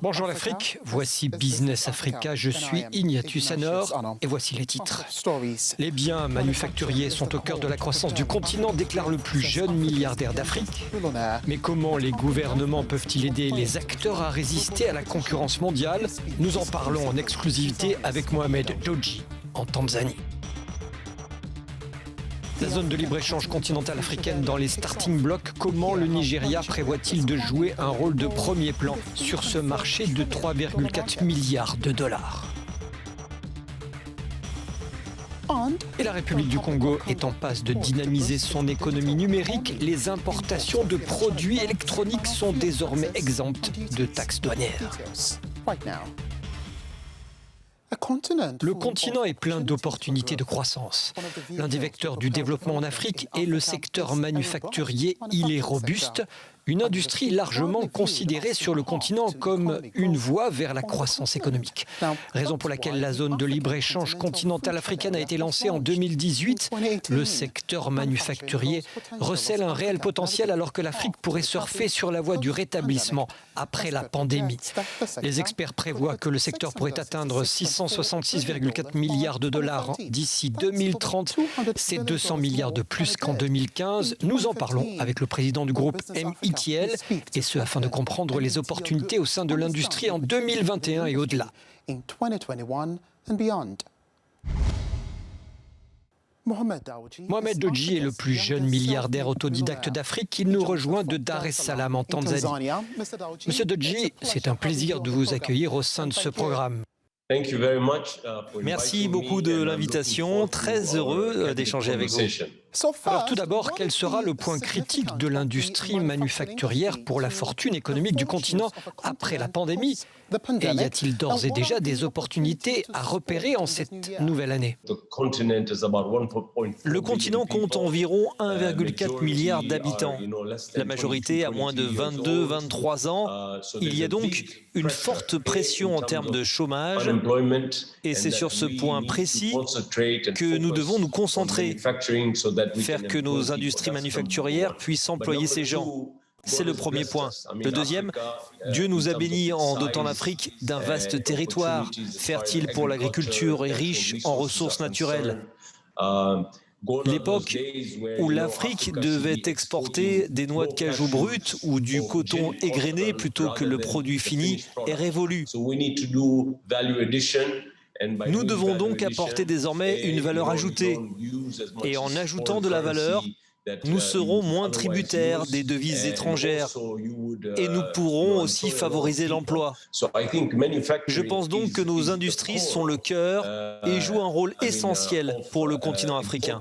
Bonjour l'Afrique, voici Business Africa, je suis Ignatius Anor et voici les titres. Les biens manufacturiers sont au cœur de la croissance du continent, déclare le plus jeune milliardaire d'Afrique. Mais comment les gouvernements peuvent-ils aider les acteurs à résister à la concurrence mondiale? Nous en parlons en exclusivité avec Mohamed Dewji en Tanzanie. La zone de libre-échange continentale africaine dans les starting blocks, comment le Nigeria prévoit-il de jouer un rôle de premier plan sur ce marché de 3,4 milliards de dollars? Et la République du Congo est en passe de dynamiser son économie numérique. Les importations de produits électroniques sont désormais exemptes de taxes douanières. Le continent est plein d'opportunités de croissance. L'un des vecteurs du développement en Afrique est le secteur manufacturier. Il est robuste, une industrie largement considérée sur le continent comme une voie vers la croissance économique. Raison pour laquelle la zone de libre-échange continentale africaine a été lancée en 2018. Le secteur manufacturier recèle un réel potentiel alors que l'Afrique pourrait surfer sur la voie du rétablissement après la pandémie. Les experts prévoient que le secteur pourrait atteindre 666,4 milliards de dollars d'ici 2030. C'est 200 milliards de plus qu'en 2015. Nous en parlons avec le président du groupe MITL, et ce afin de comprendre les opportunités au sein de l'industrie en 2021 et au-delà. Mohamed Dewji est le plus jeune milliardaire autodidacte d'Afrique. Il nous rejoint de Dar es Salaam en Tanzanie. Monsieur Dewji, c'est un plaisir de vous accueillir au sein de ce programme. Merci beaucoup de l'invitation. Très heureux d'échanger avec vous. Alors tout d'abord, quel sera le point critique de l'industrie manufacturière pour la fortune économique du continent après la pandémie? Et y a-t-il d'ores et déjà des opportunités à repérer en cette nouvelle année? Le continent compte environ 1,4 milliard d'habitants. La majorité a moins de 22-23 ans. Il y a donc une forte pression en termes de chômage. Et c'est sur ce point précis que nous devons nous concentrer, faire que nos industries manufacturières puissent employer ces gens. C'est le premier point. Le deuxième, Dieu nous a bénis en dotant l'Afrique d'un vaste territoire, fertile pour l'agriculture et riche en ressources naturelles. L'époque où l'Afrique devait exporter des noix de cajou brutes ou du coton égrené plutôt que le produit fini est révolue. Nous devons donc apporter désormais une valeur ajoutée. Et en ajoutant de la valeur, nous serons moins tributaires des devises étrangères et nous pourrons aussi favoriser l'emploi. Je pense donc que nos industries sont le cœur et jouent un rôle essentiel pour le continent africain.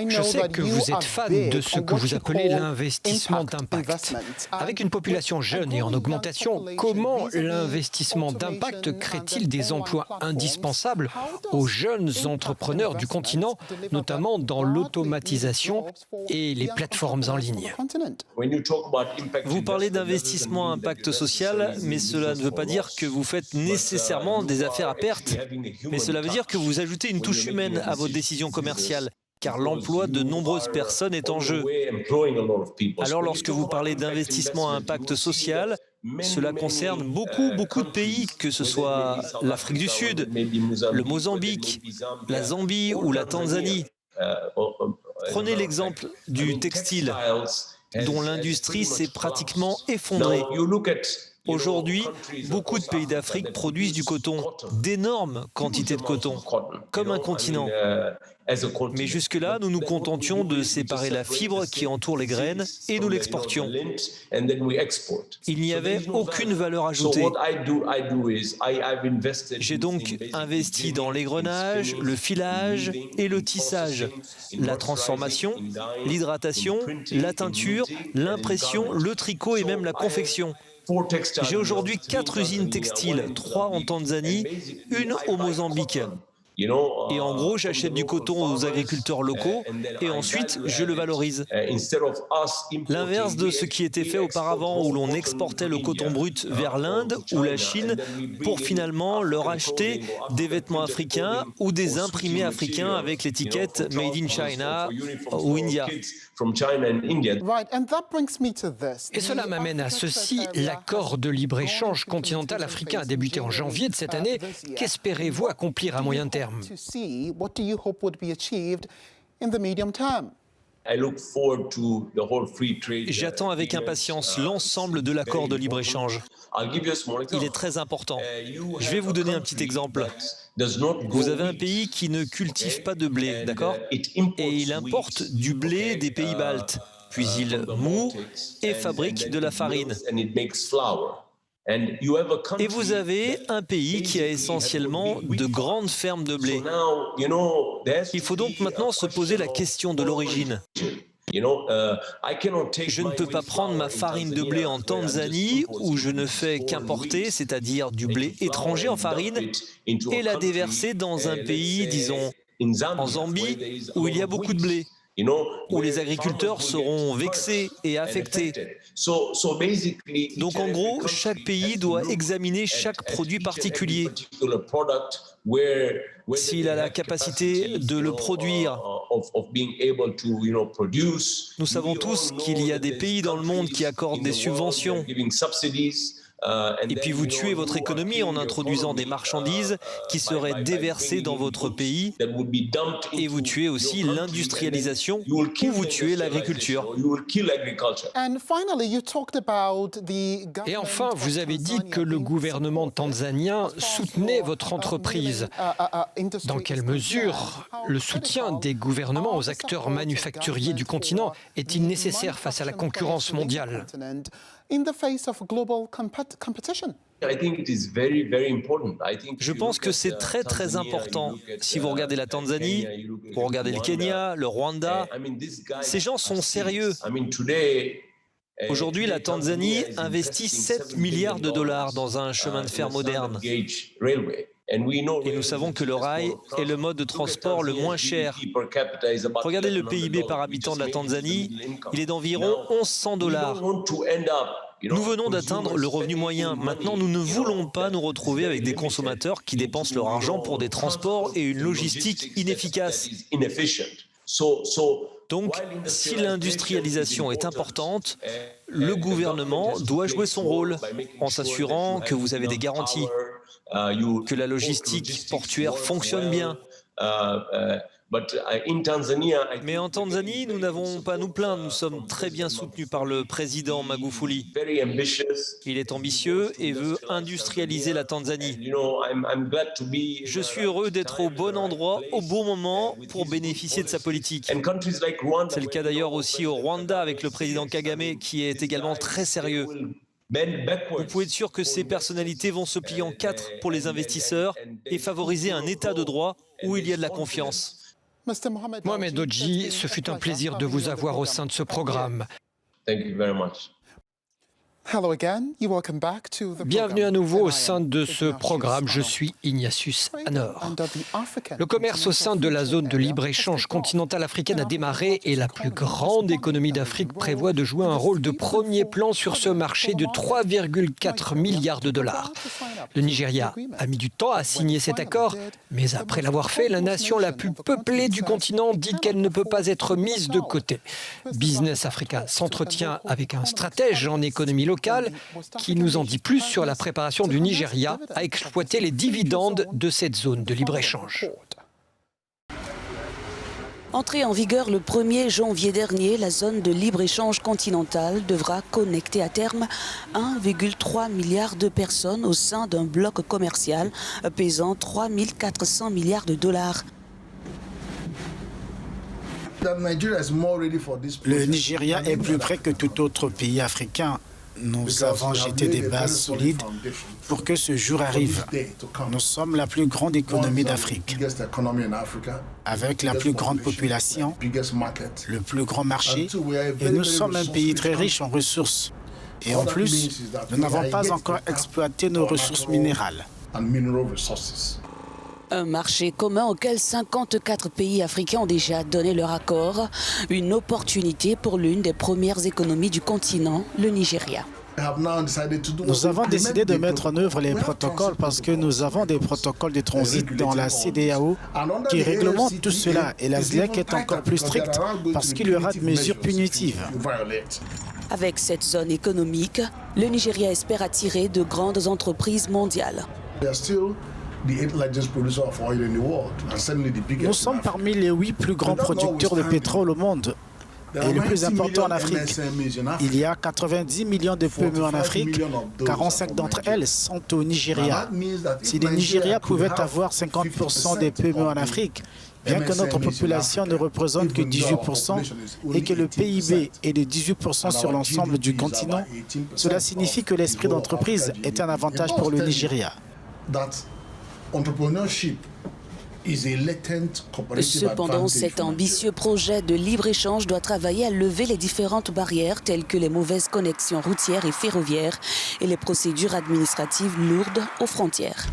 Je sais que vous êtes fan de ce que vous appelez l'investissement d'impact. Avec une population jeune et en augmentation, comment l'investissement d'impact crée-t-il des emplois indispensables aux jeunes entrepreneurs du continent, notamment dans l'automatisation et les plateformes en ligne? Vous parlez d'investissement à impact social, mais cela ne veut pas dire que vous faites nécessairement des affaires à perte. Mais cela veut dire que vous ajoutez une touche humaine à votre décision commerciale, car l'emploi de nombreuses personnes est en jeu. Alors lorsque vous parlez d'investissement à impact social, cela concerne beaucoup de pays, que ce soit l'Afrique du Sud, le Mozambique, la Zambie ou la Tanzanie. Prenez l'exemple du textile, dont l'industrie s'est pratiquement effondrée. Aujourd'hui, beaucoup de pays d'Afrique produisent du coton, d'énormes quantités de coton, comme un continent. Mais jusque-là, nous nous contentions de séparer la fibre qui entoure les graines et nous l'exportions. Il n'y avait aucune valeur ajoutée. J'ai donc investi dans l'égrenage, le filage et le tissage, la transformation, l'hydratation, la teinture, l'impression, le tricot et même la confection. J'ai aujourd'hui 4 usines textiles, 3 en Tanzanie, une au Mozambique. Et en gros, j'achète du coton aux agriculteurs locaux et ensuite, je le valorise. L'inverse de ce qui était fait auparavant où l'on exportait le coton brut vers l'Inde ou la Chine pour finalement leur acheter des vêtements africains ou des imprimés africains avec l'étiquette Made in China ou India. Et cela m'amène à ceci. L'accord de libre-échange continental africain a débuté en janvier de cette année. Qu'espérez-vous accomplir à moyen terme? J'attends avec impatience l'ensemble de l'accord de libre-échange. Il est très important. Je vais vous donner un petit exemple. Vous avez un pays qui ne cultive pas de blé, d'accord? Et il importe du blé des pays baltes. Puis il moud et fabrique de la farine. Et vous avez un pays qui a essentiellement de grandes fermes de blé. Il faut donc maintenant se poser la question de l'origine. Je ne peux pas prendre ma farine de blé en Tanzanie, où je ne fais qu'importer, c'est-à-dire du blé étranger en farine, et la déverser dans un pays, disons, en Zambie, où il y a beaucoup de blé, où les agriculteurs seront vexés et affectés. Donc en gros, chaque pays doit examiner chaque produit particulier. S'il a la capacité de le produire. Nous savons tous qu'il y a des pays dans le monde qui accordent des subventions. Et puis vous tuez votre économie en introduisant des marchandises qui seraient déversées dans votre pays et vous tuez aussi l'industrialisation ou vous tuez l'agriculture. Et enfin, vous avez dit que le gouvernement tanzanien soutenait votre entreprise. Dans quelle mesure le soutien des gouvernements aux acteurs manufacturiers du continent est-il nécessaire face à la concurrence mondiale ? Je pense que c'est très très important. Si vous regardez la Tanzanie, vous regardez le Kenya, le Rwanda, ces gens sont sérieux. Aujourd'hui, la Tanzanie investit 7 milliards de dollars dans un chemin de fer moderne. Et nous savons que le rail est le mode de transport le moins cher. Regardez le PIB par habitant de la Tanzanie, il est d'environ 1100 dollars. Nous venons d'atteindre le revenu moyen. Maintenant, nous ne voulons pas nous retrouver avec des consommateurs qui dépensent leur argent pour des transports et une logistique inefficace. Donc, si l'industrialisation est importante, le gouvernement doit jouer son rôle en s'assurant que vous avez des garanties, que la logistique portuaire fonctionne bien. Mais en Tanzanie, nous n'avons pas à nous plaindre. Nous sommes très bien soutenus par le président Magufuli. Il est ambitieux et veut industrialiser la Tanzanie. Je suis heureux d'être au bon endroit, au bon moment, pour bénéficier de sa politique. C'est le cas d'ailleurs aussi au Rwanda avec le président Kagame, qui est également très sérieux. Vous pouvez être sûr que ces personnalités vont se plier en quatre pour les investisseurs et favoriser un état de droit où il y a de la confiance. Mohamed Odji, ce fut un plaisir de vous avoir au sein de ce programme. Bienvenue à nouveau au sein de ce programme. Je suis Ignatius Anor. Le commerce au sein de la zone de libre-échange continentale africaine a démarré et la plus grande économie d'Afrique prévoit de jouer un rôle de premier plan sur ce marché de 3,4 milliards de dollars. Le Nigeria a mis du temps à signer cet accord, mais après l'avoir fait, la nation la plus peuplée du continent dit qu'elle ne peut pas être mise de côté. Business Africa s'entretient avec un stratège en économie locale qui nous en dit plus sur la préparation du Nigeria à exploiter les dividendes de cette zone de libre-échange. Entrée en vigueur le 1er janvier dernier, la zone de libre-échange continentale devra connecter à terme 1,3 milliard de personnes au sein d'un bloc commercial pesant 3 400 milliards de dollars. Le Nigeria est plus près que tout autre pays africain. Nous avons jeté des bases solides pour que ce jour arrive. Nous sommes la plus grande économie d'Afrique, avec la plus grande population, le plus grand marché, et nous sommes un pays très riche en ressources. Et en plus, nous n'avons pas encore exploité nos ressources minérales. Un marché commun auquel 54 pays africains ont déjà donné leur accord. Une opportunité pour l'une des premières économies du continent, le Nigeria. Nous avons décidé de mettre en œuvre les protocoles parce que nous avons des protocoles de transit dans la CEDEAO qui réglementent tout cela et la ZLEC est encore plus stricte parce qu'il y aura de mesures punitives. Avec cette zone économique, le Nigeria espère attirer de grandes entreprises mondiales. Nous sommes parmi les 8 plus grands producteurs de pétrole au monde. Et le plus important en Afrique. Il y a 90 millions de PME en Afrique, 45 d'entre elles sont au Nigeria. Si le Nigeria pouvait avoir 50% des PME en Afrique, bien que notre population ne représente que 18% et que le PIB est de 18% sur l'ensemble du continent, cela signifie que l'esprit d'entreprise est un avantage pour le Nigeria. Cependant, cet ambitieux projet de libre-échange doit travailler à lever les différentes barrières telles que les mauvaises connexions routières et ferroviaires et les procédures administratives lourdes aux frontières.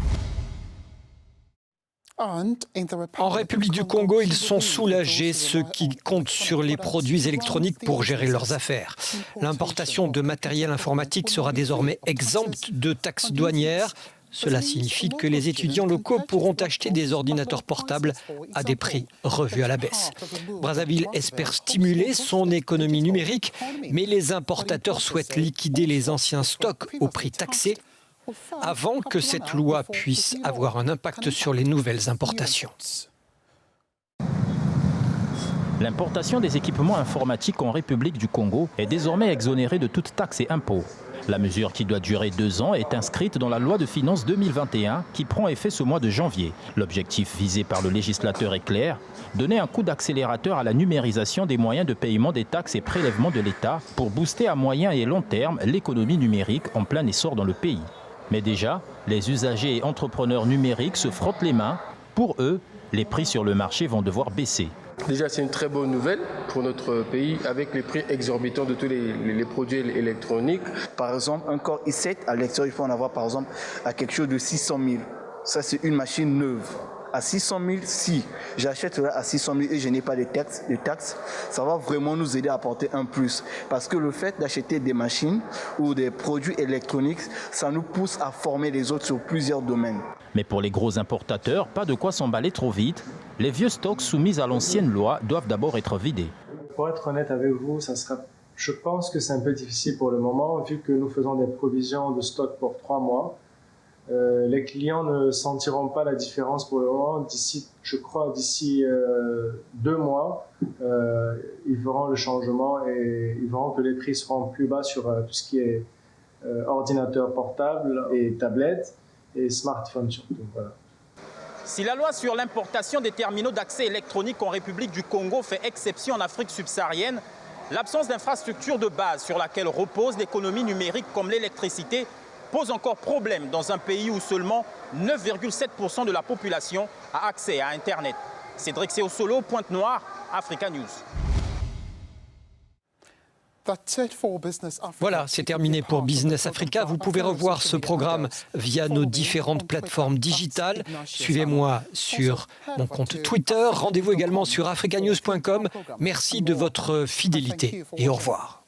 En République du Congo, ils sont soulagés, ceux qui comptent sur les produits électroniques pour gérer leurs affaires. L'importation de matériel informatique sera désormais exempte de taxes douanières. Cela signifie que les étudiants locaux pourront acheter des ordinateurs portables à des prix revus à la baisse. Brazzaville espère stimuler son économie numérique, mais les importateurs souhaitent liquider les anciens stocks au prix taxé avant que cette loi puisse avoir un impact sur les nouvelles importations. L'importation des équipements informatiques en République du Congo est désormais exonérée de toute taxe et impôt. La mesure qui doit durer 2 ans est inscrite dans la loi de finances 2021 qui prend effet ce mois de janvier. L'objectif visé par le législateur est clair, donner un coup d'accélérateur à la numérisation des moyens de paiement des taxes et prélèvements de l'État pour booster à moyen et long terme l'économie numérique en plein essor dans le pays. Mais déjà, les usagers et entrepreneurs numériques se frottent les mains. Pour eux, les prix sur le marché vont devoir baisser. Déjà, c'est une très bonne nouvelle pour notre pays avec les prix exorbitants de tous les produits électroniques. Par exemple, un Core i7, à l'extérieur, il faut en avoir par exemple à quelque chose de 600 000. Ça, c'est une machine neuve. À 600 000, si j'achète cela à 600 000 et je n'ai pas de taxes, ça va vraiment nous aider à apporter un plus. Parce que le fait d'acheter des machines ou des produits électroniques, ça nous pousse à former les autres sur plusieurs domaines. Mais pour les gros importateurs, pas de quoi s'emballer trop vite. Les vieux stocks soumis à l'ancienne loi doivent d'abord être vidés. Pour être honnête avec vous, je pense que c'est un peu difficile pour le moment, vu que nous faisons des provisions de stock pour 3 mois. Les clients ne sentiront pas la différence pour le moment. D'ici 2 mois, ils verront le changement et ils verront que les prix seront plus bas sur tout ce qui est ordinateur portable et tablette et smartphone surtout. Voilà. Si la loi sur l'importation des terminaux d'accès électronique en République du Congo fait exception en Afrique subsaharienne, l'absence d'infrastructures de base sur laquelle repose l'économie numérique comme l'électricité pose encore problème dans un pays où seulement 9,7% de la population a accès à Internet. Cédric Seosolo, Pointe-Noire, Africa News. Voilà, c'est terminé pour Business Africa. Vous pouvez revoir ce programme via nos différentes plateformes digitales. Suivez-moi sur mon compte Twitter. Rendez-vous également sur africanews.com. Merci de votre fidélité et au revoir.